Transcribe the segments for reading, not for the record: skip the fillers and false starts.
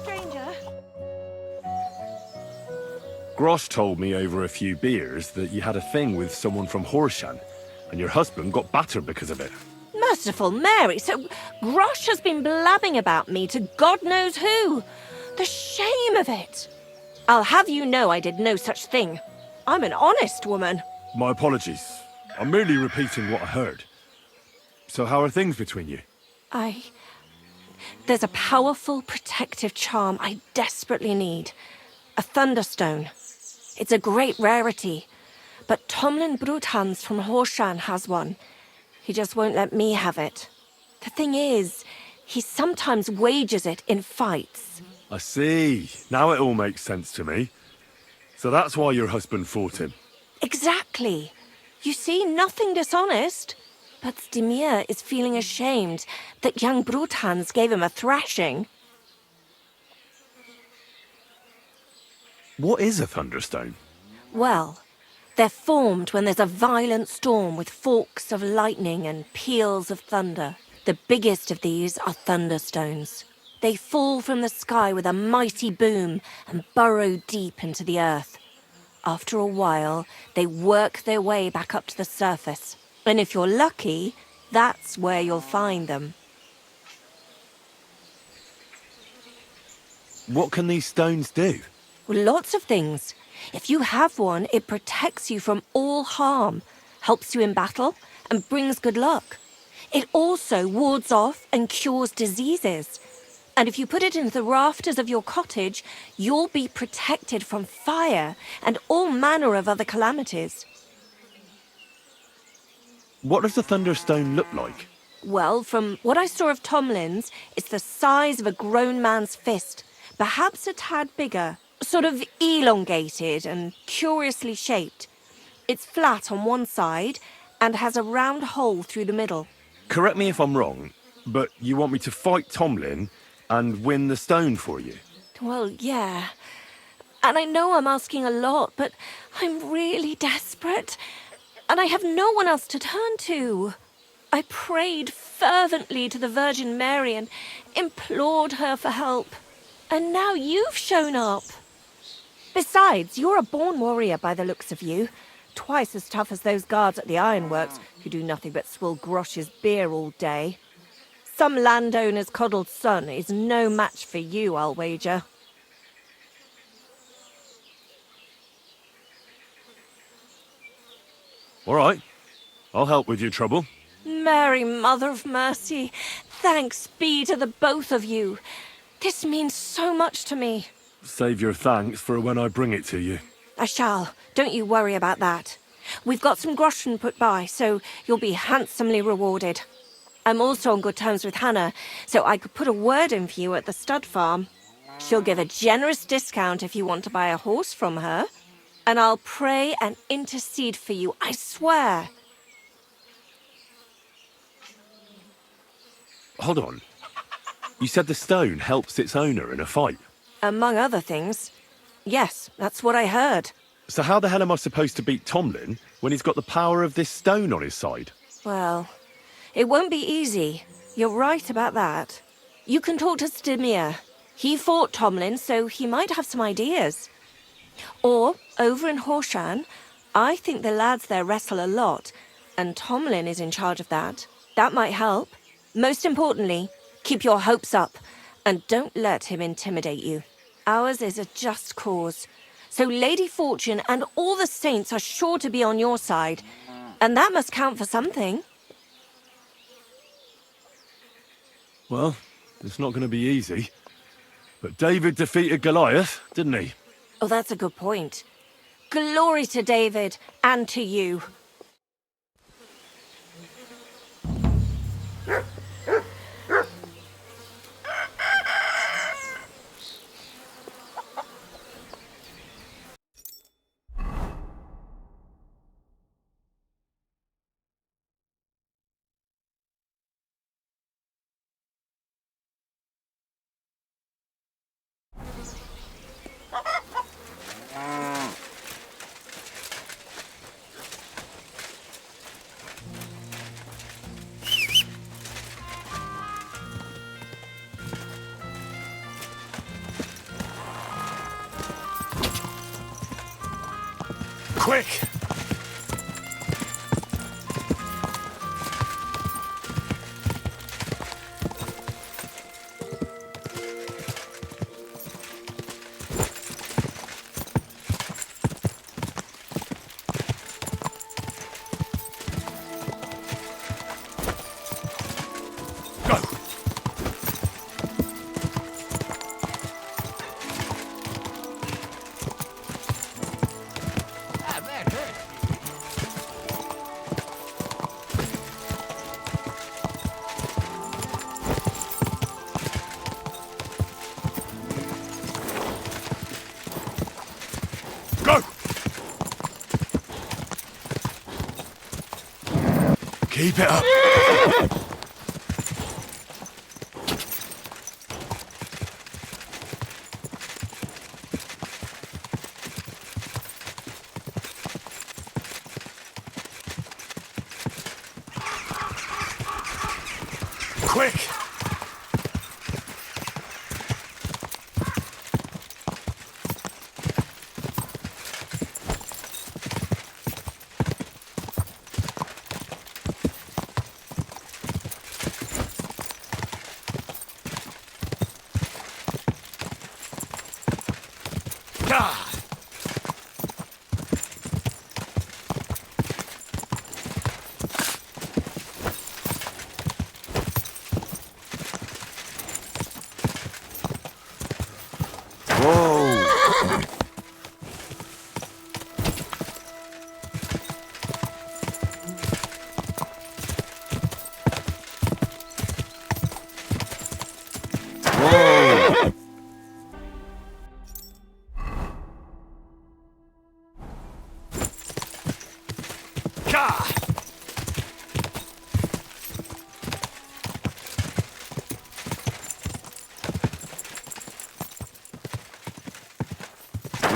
Stranger? Grosh told me over a few beers that you had a thing with someone from Horshan, and your husband got battered because of it. Merciful Mary, so Grosh has been blabbing about me to God knows who. The shame of it. I'll have you know I did no such thing. I'm an honest woman. My apologies. I'm merely repeating what I heard. So how are things between you? There's a powerful protective charm I desperately need. A Thunderstone. It's a great rarity. But Tomlin Bruthans from Horshan has one. He just won't let me have it. The thing is, he sometimes wages it in fights. I see. Now it all makes sense to me. So that's why your husband fought him. Exactly. You see, nothing dishonest. But Stimir is feeling ashamed that young Bruthans gave him a thrashing. What is a Thunderstone? Well, they're formed when there's a violent storm with forks of lightning and peals of thunder. The biggest of these are Thunderstones. They fall from the sky with a mighty boom and burrow deep into the earth. After a while, they work their way back up to the surface. And if you're lucky, that's where you'll find them. What can these stones do? Well, lots of things. If you have one, it protects you from all harm, helps you in battle, and brings good luck. It also wards off and cures diseases. And if you put it into the rafters of your cottage, you'll be protected from fire and all manner of other calamities. What does the Thunderstone look like? Well, from what I saw of Tomlin's, it's the size of a grown man's fist, perhaps a tad bigger, sort of elongated and curiously shaped. It's flat on one side and has a round hole through the middle. Correct me if I'm wrong, but you want me to fight Tomlin and win the stone for you? Well, yeah. And I know I'm asking a lot, but I'm really desperate. And I have no one else to turn to. I prayed fervently to the Virgin Mary and implored her for help. And now you've shown up. Besides, you're a born warrior by the looks of you. Twice as tough as those guards at the ironworks, who do nothing but swill Grosh's beer all day. Some landowner's coddled son is no match for you, I'll wager. All right. I'll help with your trouble. Mary, Mother of Mercy, thanks be to the both of you. This means so much to me. Save your thanks for when I bring it to you. I shall. Don't you worry about that. We've got some groschen put by, so you'll be handsomely rewarded. I'm also on good terms with Hannah, so I could put a word in for you at the stud farm. She'll give a generous discount if you want to buy a horse from her. And I'll pray and intercede for you, I swear. Hold on. You said the stone helps its owner in a fight. Among other things. Yes, that's what I heard. So how the hell am I supposed to beat Tomlin when he's got the power of this stone on his side? Well, it won't be easy. You're right about that. You can talk to Stimir. He fought Tomlin, so he might have some ideas. Or, over in Horshan, I think the lads there wrestle a lot, and Tomlin is in charge of that. That might help. Most importantly, keep your hopes up, and don't let him intimidate you. Ours is a just cause. So Lady Fortune and all the saints are sure to be on your side, and that must count for something. Well, it's not going to be easy. But David defeated Goliath, didn't he? Oh, that's a good point. Glory to David, and to you. Quick! Go! Go! Keep it up. Quick! Ah! Whoa! Whoa! Gah!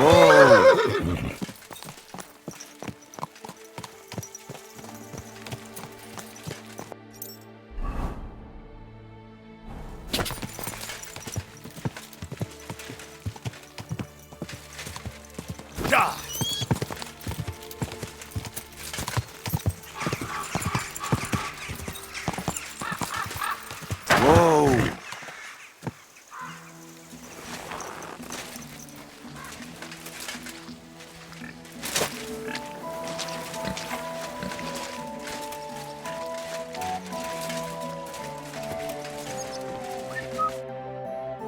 Whoa! Gah! Whoa!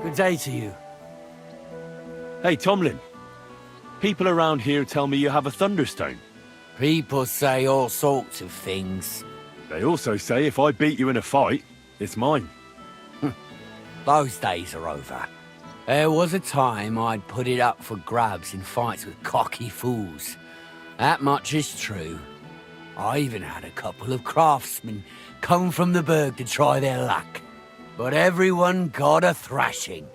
Good day to you. Hey, Tomlin. People around here tell me you have a Thunderstone. People say all sorts of things. They also say if I beat you in a fight, it's mine. Those days are over. There was a time I'd put it up for grabs in fights with cocky fools. That much is true. I even had a couple of craftsmen come from the burg to try their luck. But everyone got a thrashing.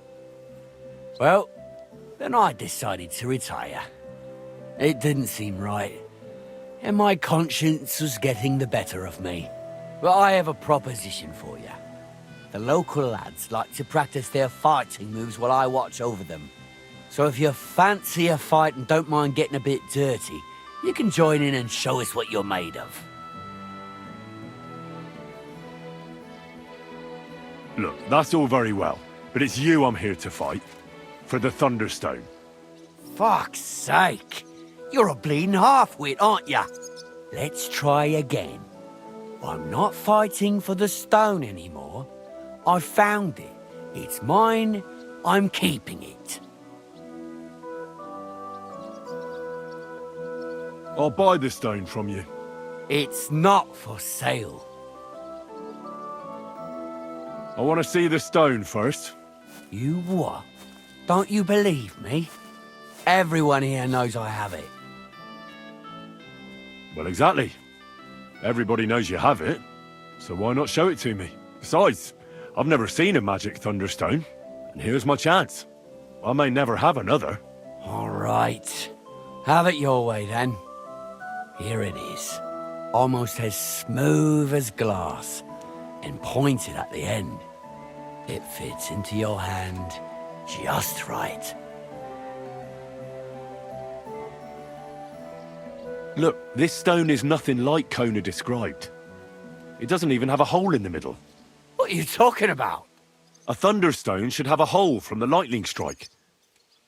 Well, then I decided to retire. It didn't seem right, and my conscience was getting the better of me. But I have a proposition for you. The local lads like to practice their fighting moves while I watch over them. So if you fancy a fight and don't mind getting a bit dirty, you can join in and show us what you're made of. Look, that's all very well, but it's you I'm here to fight. For the Thunderstone. Fuck's sake! You're a bleeding half-wit, aren't ya? Let's try again. I'm not fighting for the stone anymore. I found it. It's mine. I'm keeping it. I'll buy the stone from you. It's not for sale. I want to see the stone first. You what? Don't you believe me? Everyone here knows I have it. Well, exactly. Everybody knows you have it, so why not show it to me? Besides, I've never seen a magic Thunderstone, and here's my chance. I may never have another. All right. Have it your way, then. Here it is. Almost as smooth as glass, and pointed at the end. It fits into your hand just right. Look, this stone is nothing like Kona described. It doesn't even have a hole in the middle. What are you talking about? A thunderstone should have a hole from the lightning strike.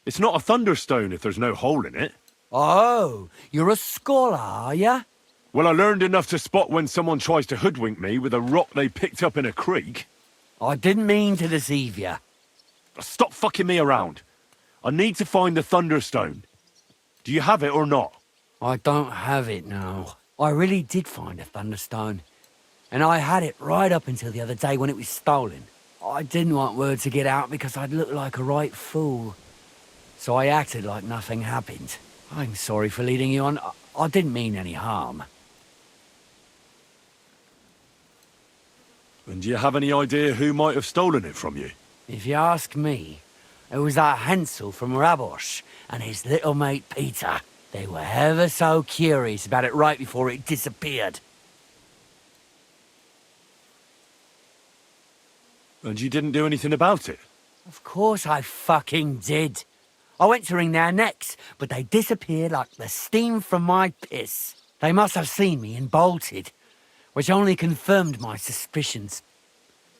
It's not a thunderstone if there's no hole in it. Oh, you're a scholar, are ya? Well, I learned enough to spot when someone tries to hoodwink me with a rock they picked up in a creek. I didn't mean to deceive you. Stop fucking me around. I need to find the thunderstone. Do you have it or not? I don't have it now. I really did find a Thunderstone. And I had it right up until the other day when it was stolen. I didn't want word to get out because I'd look like a right fool. So I acted like nothing happened. I'm sorry for leading you on. I didn't mean any harm. And do you have any idea who might have stolen it from you? If you ask me, it was that Hansel from Rabosh and his little mate Peter. They were ever so curious about it right before it disappeared. And you didn't do anything about it? Of course I fucking did. I went to wring their necks, but they disappeared like the steam from my piss. They must have seen me and bolted, which only confirmed my suspicions.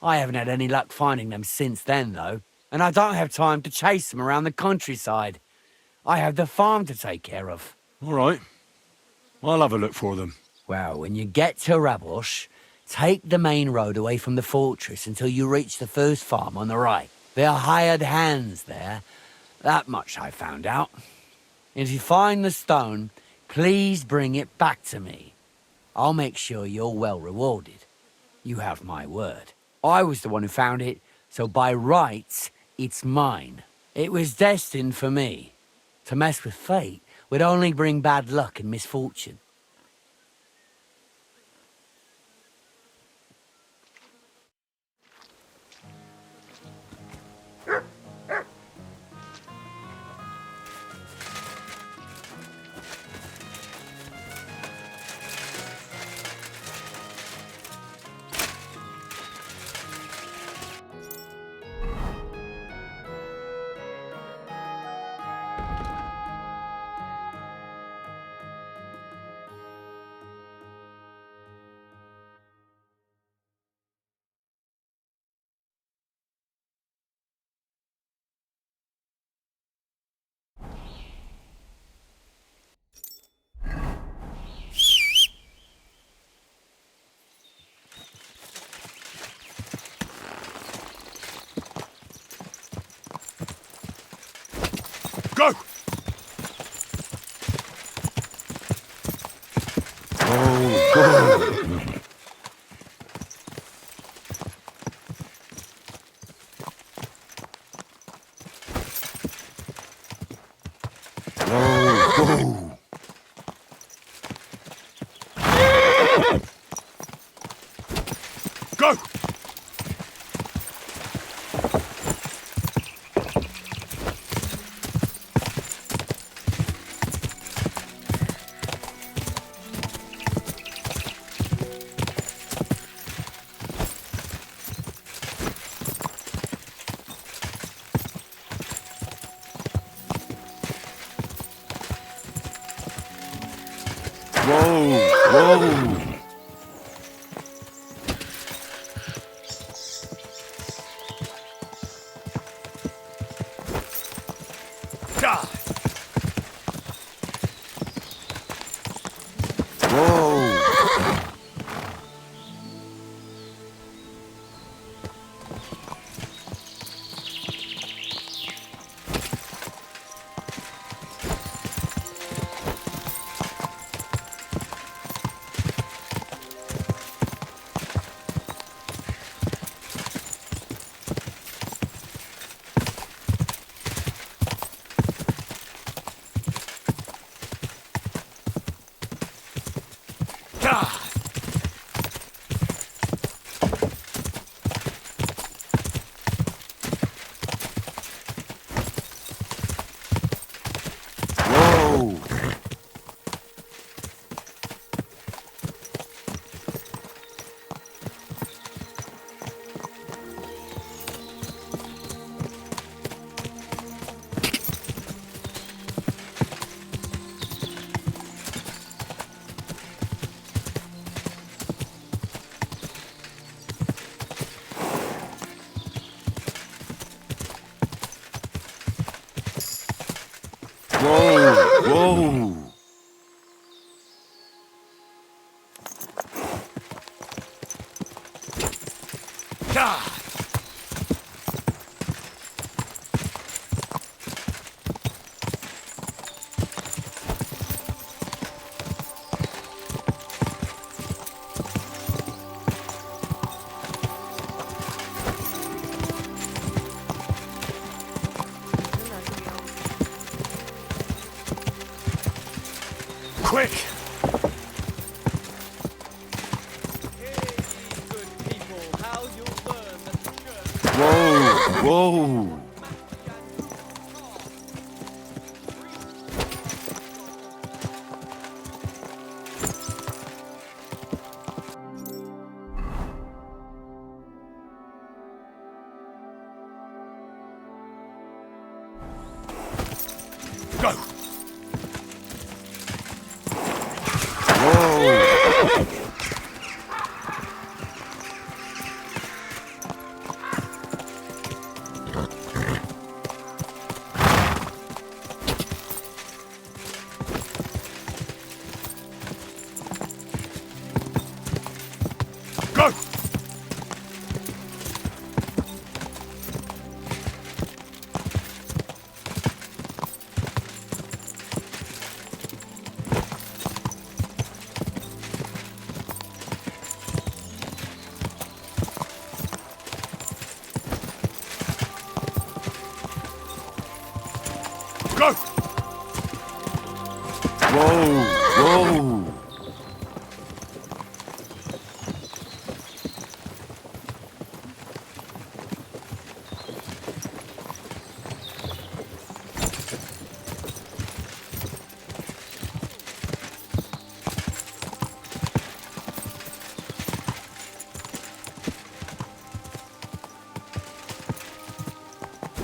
I haven't had any luck finding them since then, though, and I don't have time to chase them around the countryside. I have the farm to take care of. All right. I'll have a look for them. Well, when you get to Rabosh, take the main road away from the fortress until you reach the first farm on the right. There are hired hands there. That much I found out. If you find the stone, please bring it back to me. I'll make sure you're well rewarded. You have my word. I was the one who found it, so by rights, it's mine. It was destined for me. To mess with fate would only bring bad luck and misfortune. Go! Oh, go! Oh, go! Go! Whoa, whoa. Whoa! God! Quick! Whoa! Whoa! Go! Whoa! Go! Go! Whoa! Whoa!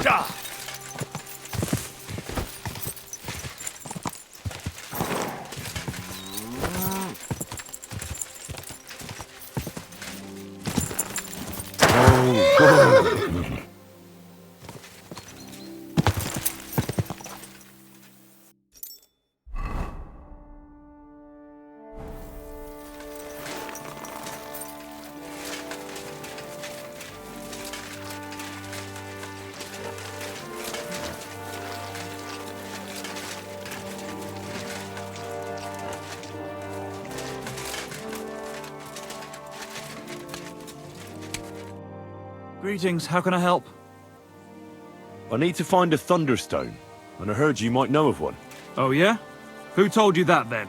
Ah! Greetings, how can I help? I need to find a Thunderstone, and I heard you might know of one. Oh yeah? Who told you that then?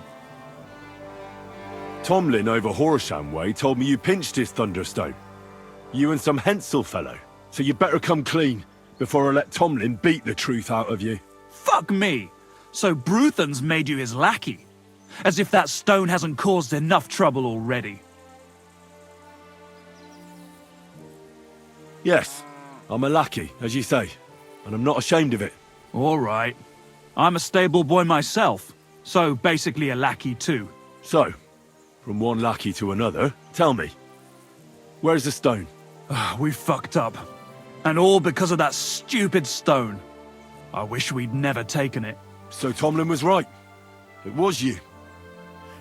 Tomlin over Horsham Way told me you pinched his Thunderstone. You and some Hensel fellow. So you better come clean before I let Tomlin beat the truth out of you. Fuck me! So Bruthan's made you his lackey? As if that stone hasn't caused enough trouble already. Yes, I'm a lackey, as you say, and I'm not ashamed of it. Alright. I'm a stable boy myself, so basically a lackey too. So, from one lackey to another, tell me, where's the stone? We fucked up. And all because of that stupid stone. I wish we'd never taken it. So Tomlin was right. It was you.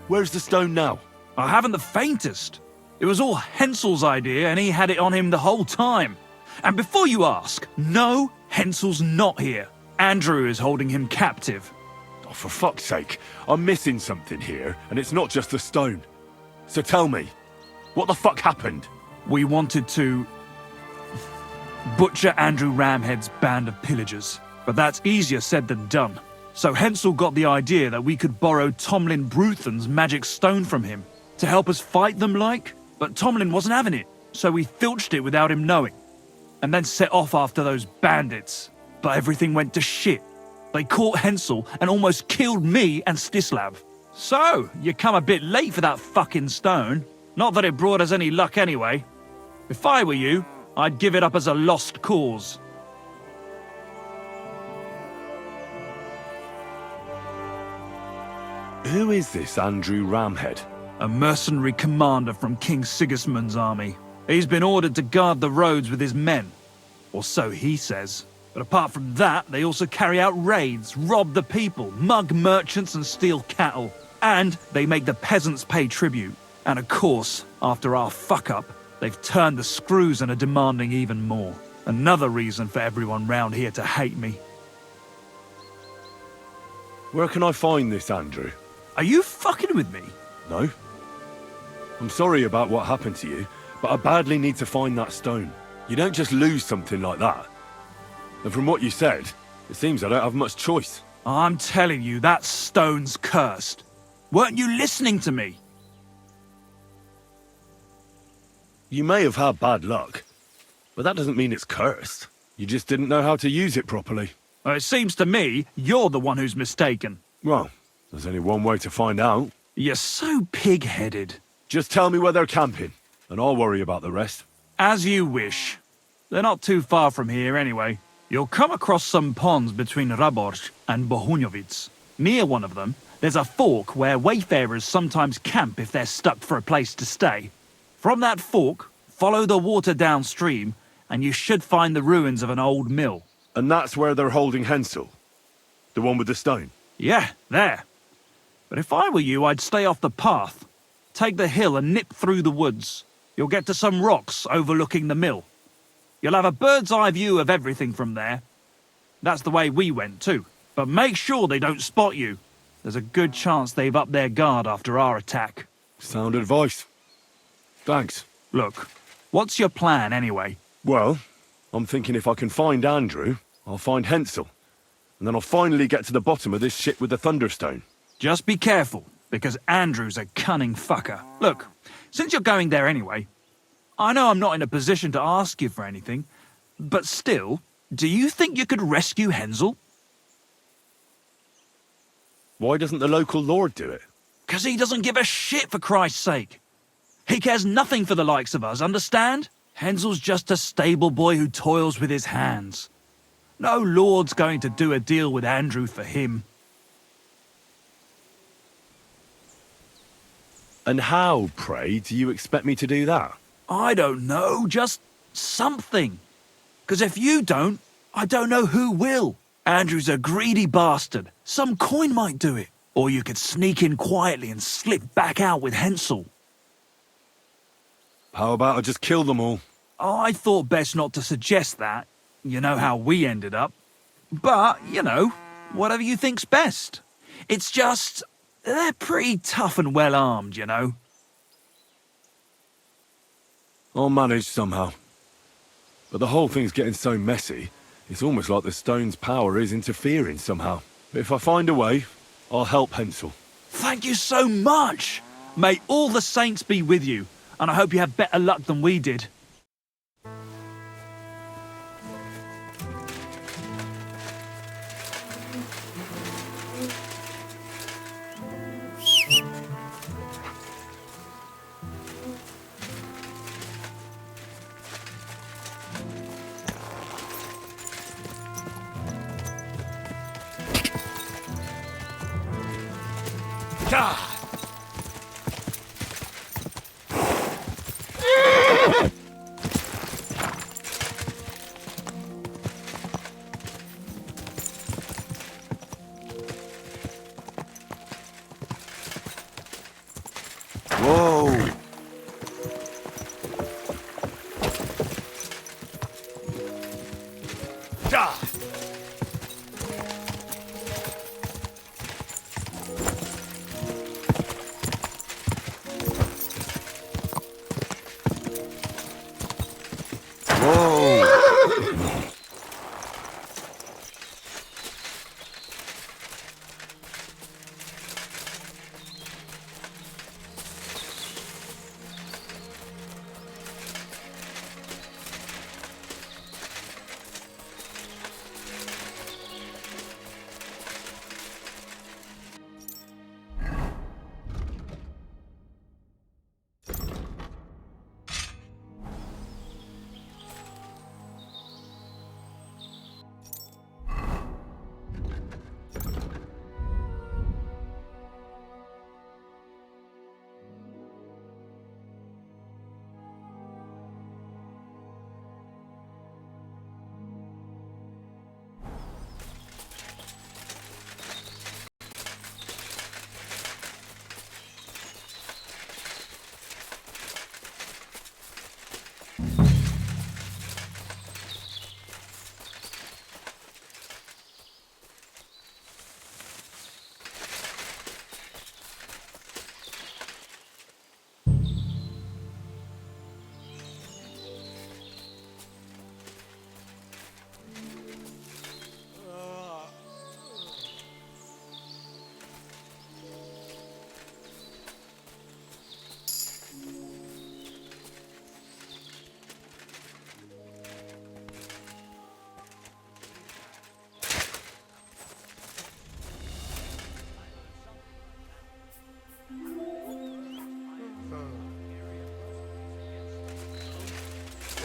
Where's the stone now? I haven't the faintest. It was all Hensel's idea and he had it on him the whole time. And before you ask, no, Hensel's not here. Andrew is holding him captive. Oh, for fuck's sake, I'm missing something here, and it's not just the stone. So tell me, what the fuck happened? We wanted to butcher Andrew Ramhead's band of pillagers, but that's easier said than done. So Hensel got the idea that we could borrow Tomlin Bruthan's magic stone from him to help us fight them like, but Tomlin wasn't having it, so we filched it without him knowing, and then set off after those bandits. But everything went to shit. They caught Hensel and almost killed me and Stislav. So, you come a bit late for that fucking stone. Not that it brought us any luck anyway. If I were you, I'd give it up as a lost cause. Who is this Andrew Ramhead? A mercenary commander from King Sigismund's army. He's been ordered to guard the roads with his men. Or so he says. But apart from that, they also carry out raids, rob the people, mug merchants and steal cattle. And they make the peasants pay tribute. And of course, after our fuck-up, they've turned the screws and are demanding even more. Another reason for everyone round here to hate me. Where can I find this, Andrew? Are you fucking with me? No. I'm sorry about what happened to you, but I badly need to find that stone. You don't just lose something like that. And from what you said, it seems I don't have much choice. I'm telling you, that stone's cursed. Weren't you listening to me? You may have had bad luck, but that doesn't mean it's cursed. You just didn't know how to use it properly. Well, it seems to me you're the one who's mistaken. Well, there's only one way to find out. You're so pig-headed. Just tell me where they're camping, and I'll worry about the rest. As you wish. They're not too far from here anyway. You'll come across some ponds between Raborj and Bohunjovic. Near one of them, there's a fork where wayfarers sometimes camp if they're stuck for a place to stay. From that fork, follow the water downstream, and you should find the ruins of an old mill. And that's where they're holding Hensel? The one with the stone? Yeah, there. But if I were you, I'd stay off the path. Take the hill and nip through the woods. You'll get to some rocks overlooking the mill. You'll have a bird's eye view of everything from there. That's the way we went too. But make sure they don't spot you. There's a good chance they've upped their guard after our attack. Sound advice. Thanks. Look, what's your plan anyway? Well, I'm thinking if I can find Andrew, I'll find Hensel. And then I'll finally get to the bottom of this shit with the Thunderstone. Just be careful, because Andrew's a cunning fucker. Look, since you're going there anyway, I know I'm not in a position to ask you for anything, but still, do you think you could rescue Hensel? Why doesn't the local lord do it? 'Cause he doesn't give a shit, for Christ's sake. He cares nothing for the likes of us, understand? Hensel's just a stable boy who toils with his hands. No lord's going to do a deal with Andrew for him. And how, pray, do you expect me to do that? I don't know, just something. 'Cause if you don't, I don't know who will. Andrew's a greedy bastard. Some coin might do it. Or you could sneak in quietly and slip back out with Hensel. How about I just kill them all? I thought best not to suggest that. You know how we ended up. But, you know, whatever you think's best. It's just, they're pretty tough and well armed, you know. I'll manage somehow. But the whole thing's getting so messy, it's almost like the stone's power is interfering somehow. But if I find a way, I'll help Hensel. Thank you so much! May all the saints be with you, and I hope you have better luck than we did. Whoa!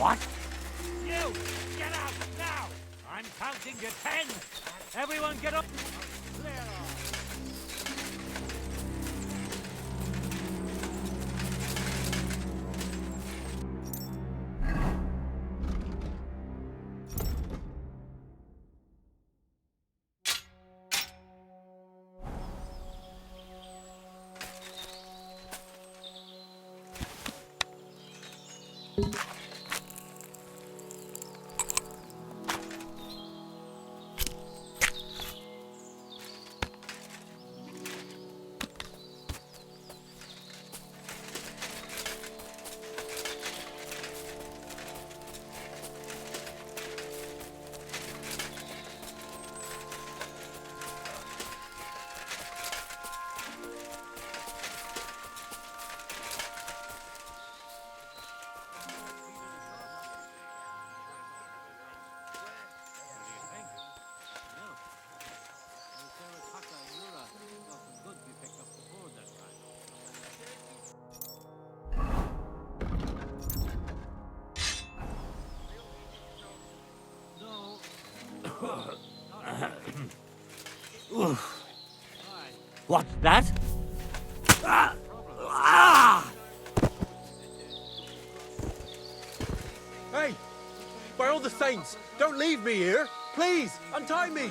What? You! Get out now! I'm counting to 10! Everyone get up! Clear off! What's that? Hey! By all the saints, don't leave me here! Please, untie me!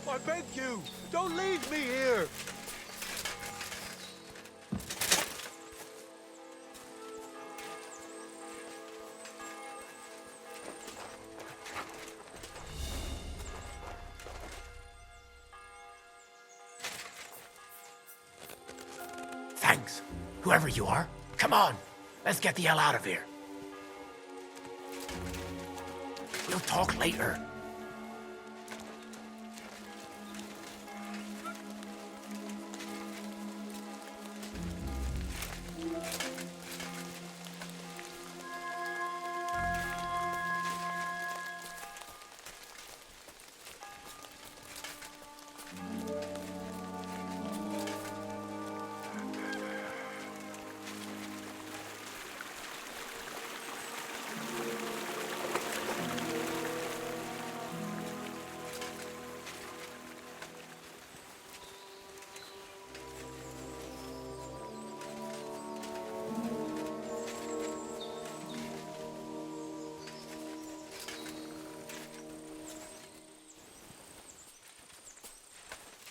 I beg you, don't leave me here! Thanks, whoever you are. Come on, let's get the hell out of here. We'll talk later.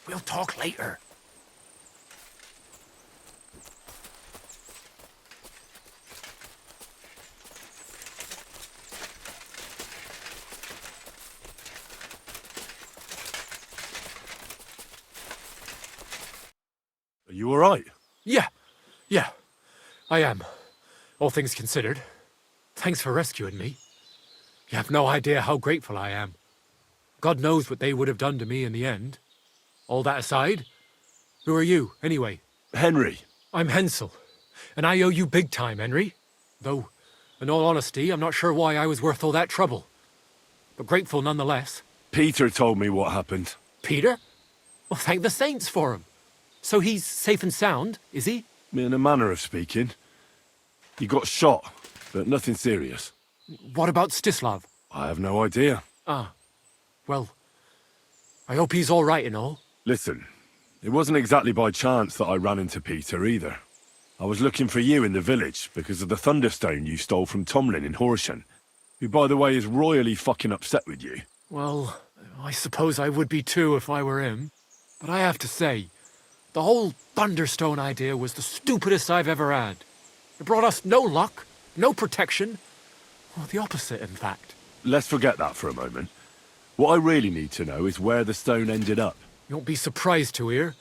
We'll talk later. Are you all right? Yeah, I am. All things considered. Thanks for rescuing me. You have no idea how grateful I am. God knows what they would have done to me in the end. All that aside, who are you, anyway? Henry. I'm Hensel, and I owe you big time, Henry. Though, in all honesty, I'm not sure why I was worth all that trouble. But grateful nonetheless. Peter told me what happened. Peter? Well, thank the saints for him. So he's safe and sound, is he? In a manner of speaking. He got shot, but nothing serious. What about Stislav? I have no idea. Ah, well, I hope he's all right and all. Listen, it wasn't exactly by chance that I ran into Peter either. I was looking for you in the village because of the Thunderstone you stole from Tomlin in Horsham, who, by the way, is royally fucking upset with you. Well, I suppose I would be too if I were him. But I have to say, the whole Thunderstone idea was the stupidest I've ever had. It brought us no luck, no protection. Well, the opposite, in fact. Let's forget that for a moment. What I really need to know is where the stone ended up. You won't be surprised to hear.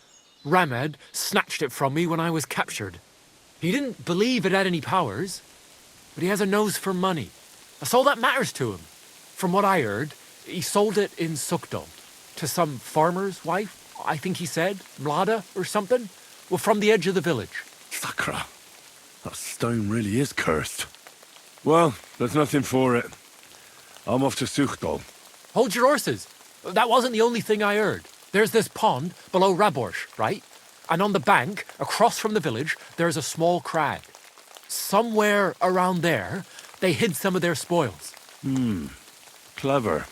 Ramhed snatched it from me when I was captured. He didn't believe it had any powers, but he has a nose for money. That's all that matters to him. From what I heard, he sold it in Sukdal to some farmer's wife, I think he said, Mlada or something. were from the edge of the village. Sakra. That stone really is cursed. Well, there's nothing for it. I'm off to Suchdol. Hold your horses. That wasn't the only thing I heard. There's this pond below Raborsh, right? And on the bank, across from the village, there's a small crag. Somewhere around there, they hid some of their spoils. Clever.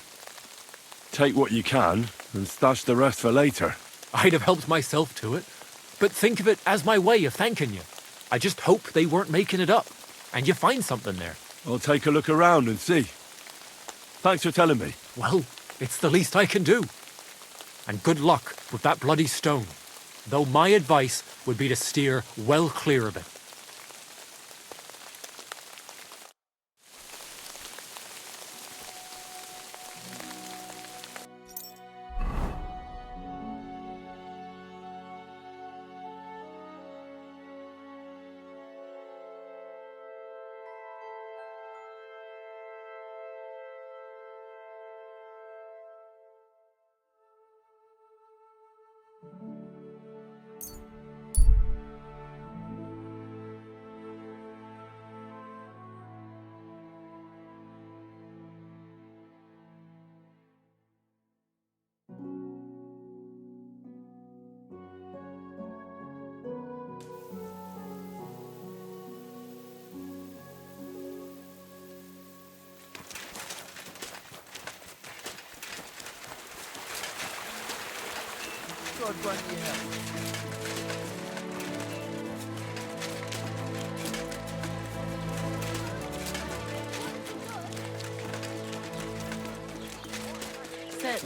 Take what you can and stash the rest for later. I'd have helped myself to it, but think of it as my way of thanking you. I just hope they weren't making it up, and you find something there. I'll take a look around and see. Thanks for telling me. Well, it's the least I can do. And good luck with that bloody stone, though my advice would be to steer well clear of it.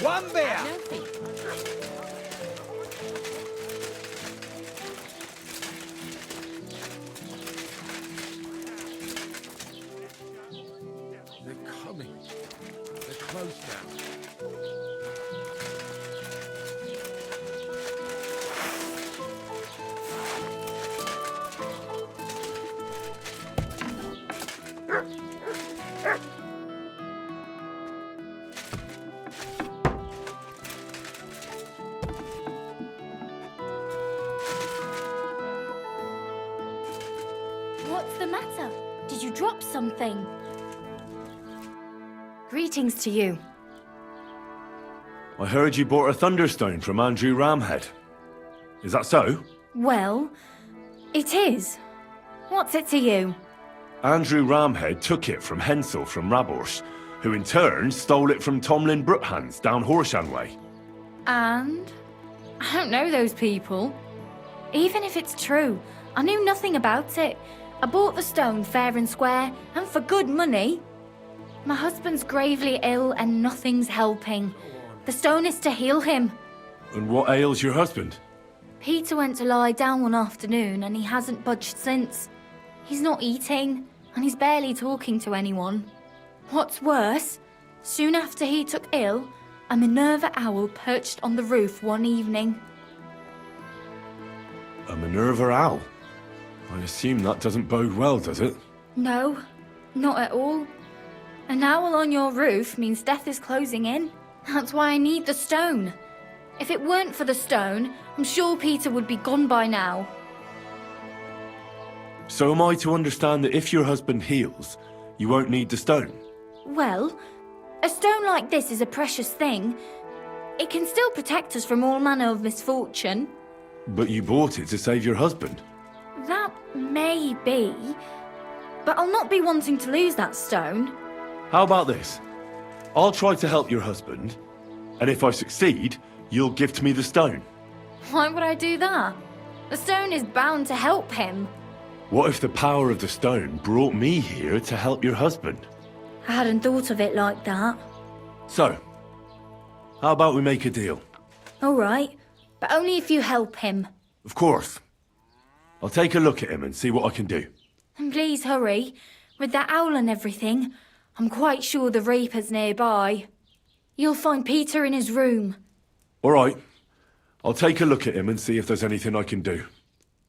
One beer! They're coming. They're close now. What's the matter? Did you drop something? Greetings to you. I heard you bought a Thunderstone from Andrew Ramhead. Is that so? Well, it is. What's it to you? Andrew Ramhead took it from Hensel from Raborsh, who in turn stole it from Tomlin Brookhans down Horshan way. And? I don't know those people. Even if it's true, I knew nothing about it. I bought the stone fair and square, and for good money. My husband's gravely ill and nothing's helping. The stone is to heal him. And what ails your husband? Peter went to lie down one afternoon and he hasn't budged since. He's not eating, and he's barely talking to anyone. What's worse, soon after he took ill, a Minerva owl perched on the roof one evening. A Minerva owl? I assume that doesn't bode well, does it? No, not at all. An owl on your roof means death is closing in. That's why I need the stone. If it weren't for the stone, I'm sure Peter would be gone by now. So am I to understand that if your husband heals, you won't need the stone? Well, a stone like this is a precious thing. It can still protect us from all manner of misfortune. But you bought it to save your husband. That may be, but I'll not be wanting to lose that stone. How about this? I'll try to help your husband, and if I succeed, you'll gift me the stone. Why would I do that? The stone is bound to help him. What if the power of the stone brought me here to help your husband? I hadn't thought of it like that. So, how about we make a deal? All right, but only if you help him. Of course. I'll take a look at him and see what I can do. And please hurry. With that owl and everything, I'm quite sure the Reaper's nearby. You'll find Peter in his room. All right. I'll take a look at him and see if there's anything I can do.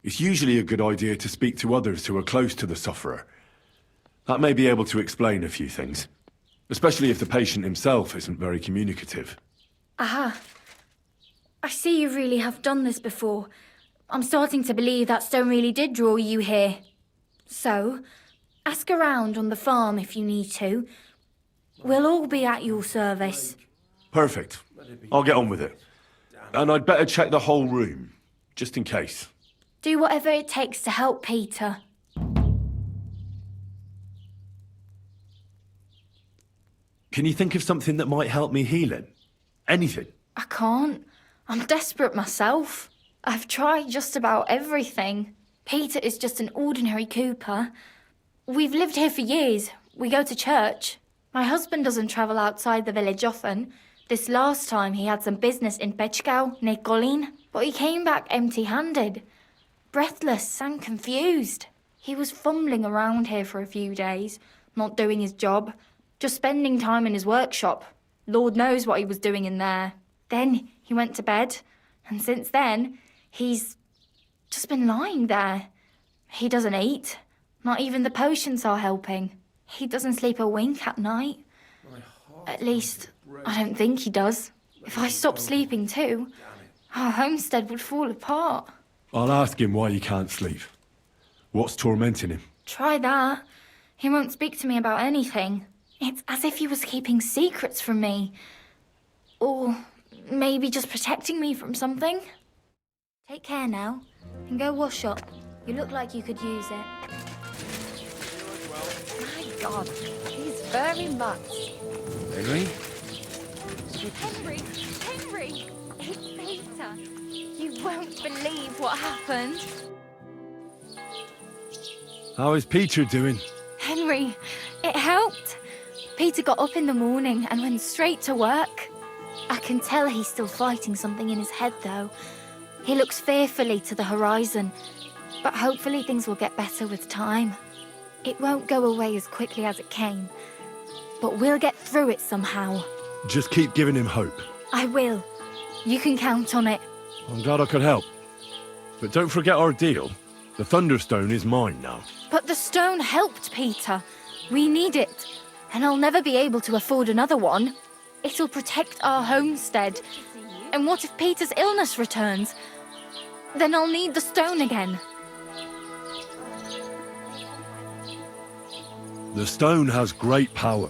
It's usually a good idea to speak to others who are close to the sufferer. That may be able to explain a few things, especially if the patient himself isn't very communicative. Aha. I see you really have done this before. I'm starting to believe that stone really did draw you here. So, ask around on the farm if you need to. We'll all be at your service. Perfect. I'll get on with it. And I'd better check the whole room, just in case. Do whatever it takes to help Peter. Can you think of something that might help me heal him? Anything? I can't. I'm desperate myself. I've tried just about everything. Peter is just an ordinary Cooper. We've lived here for years. We go to church. My husband doesn't travel outside the village often. This last time he had some business in Pechgau, near Kolin, but he came back empty-handed. Breathless and confused. He was fumbling around here for a few days, not doing his job, just spending time in his workshop. Lord knows what he was doing in there. Then he went to bed, and since then, he's just been lying there. He doesn't eat. Not even the potions are helping. He doesn't sleep a wink at night. At least, I don't think he does. If I stopped sleeping too, our homestead would fall apart. I'll ask him why he can't sleep. What's tormenting him? Try that. He won't speak to me about anything. It's as if he was keeping secrets from me. Or maybe just protecting me from something. Take care now, and go wash up. You look like you could use it. My God, these furry mutts. Henry? Henry! It's Peter. You won't believe what happened. How is Peter doing? Henry, it helped. Peter got up in the morning and went straight to work. I can tell he's still fighting something in his head, though. He looks fearfully to the horizon, but hopefully things will get better with time. It won't go away as quickly as it came, but we'll get through it somehow. Just keep giving him hope. I will. You can count on it. I'm glad I could help. But don't forget our deal. The Thunderstone is mine now. But the stone helped Peter. We need it, and I'll never be able to afford another one. It'll protect our homestead. And what if Peter's illness returns? Then I'll need the stone again. The stone has great power,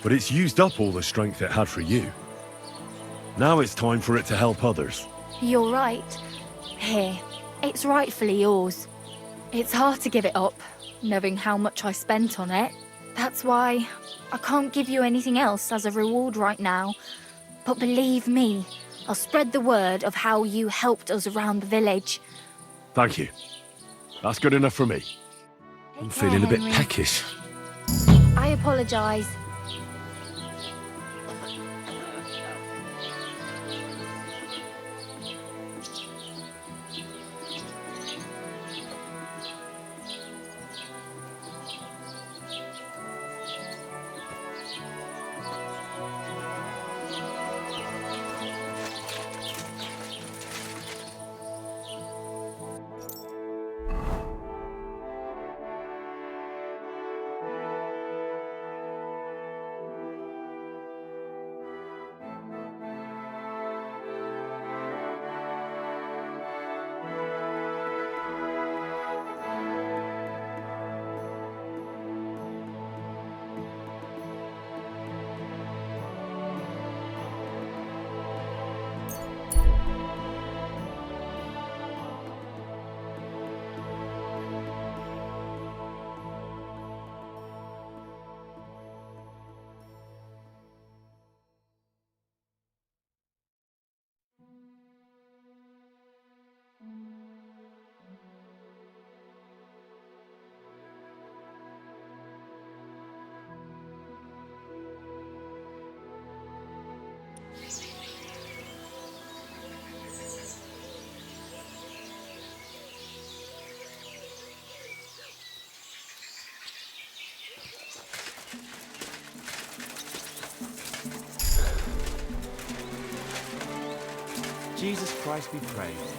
but it's used up all the strength it had for you. Now it's time for it to help others. You're right. Here, it's rightfully yours. It's hard to give it up, knowing how much I spent on it. That's why I can't give you anything else as a reward right now. But believe me, I'll spread the word of how you helped us around the village. Thank you. That's good enough for me. I'm feeling a bit Henry. peckish. I apologise. Jesus Christ be praised.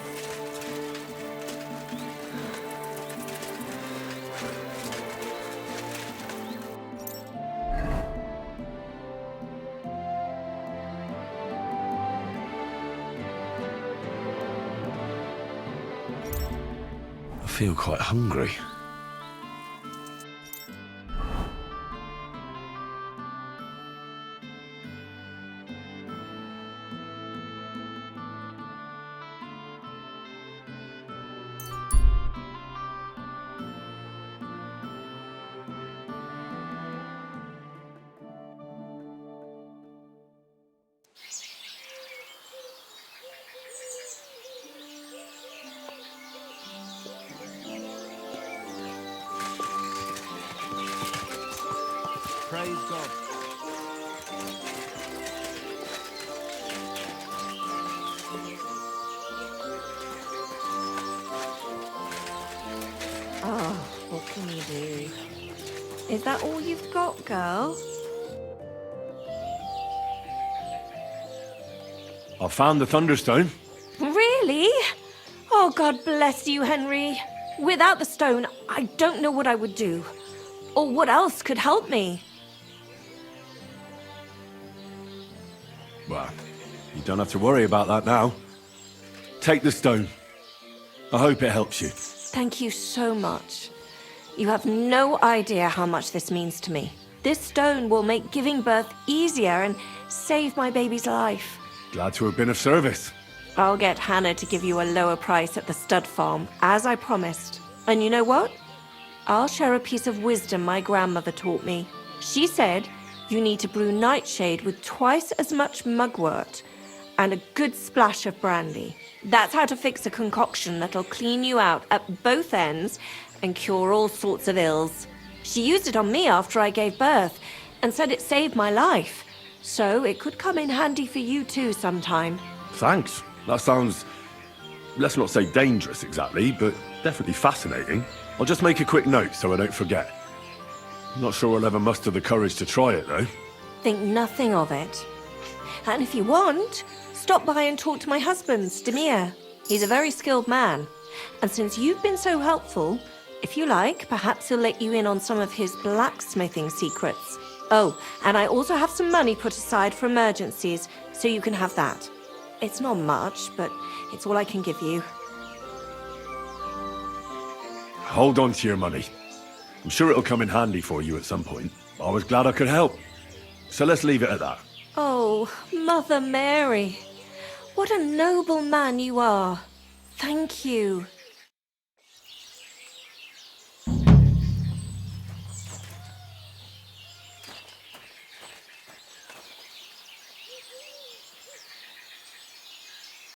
feel quite hungry. Praise God. Oh, what can you do? Is that all you've got, girl? I found the Thunderstone. Really? Oh, God bless you, Henry. Without the stone, I don't know what I would do. Or what else could help me. Well, you don't have to worry about that now. Take the stone. I hope it helps you. Thank you so much. You have no idea how much this means to me. This stone will make giving birth easier and save my baby's life. Glad to have been of service. I'll get Hannah to give you a lower price at the stud farm, as I promised. And you know what? I'll share a piece of wisdom my grandmother taught me. She said you need to brew nightshade with twice as much mugwort and a good splash of brandy. That's how to fix a concoction that'll clean you out at both ends and cure all sorts of ills. She used it on me after I gave birth and said it saved my life. So it could come in handy for you too sometime. Thanks. That sounds, let's not say dangerous exactly, but definitely fascinating. I'll just make a quick note so I don't forget. Not sure I'll ever muster the courage to try it, though. Think nothing of it. And if you want, stop by and talk to my husband, Stamir. He's a very skilled man. And since you've been so helpful, if you like, perhaps he'll let you in on some of his blacksmithing secrets. Oh, and I also have some money put aside for emergencies, so you can have that. It's not much, but it's all I can give you. Hold on to your money. I'm sure it'll come in handy for you at some point. I was glad I could help. So let's leave it at that. Oh, Mother Mary. What a noble man you are. Thank you.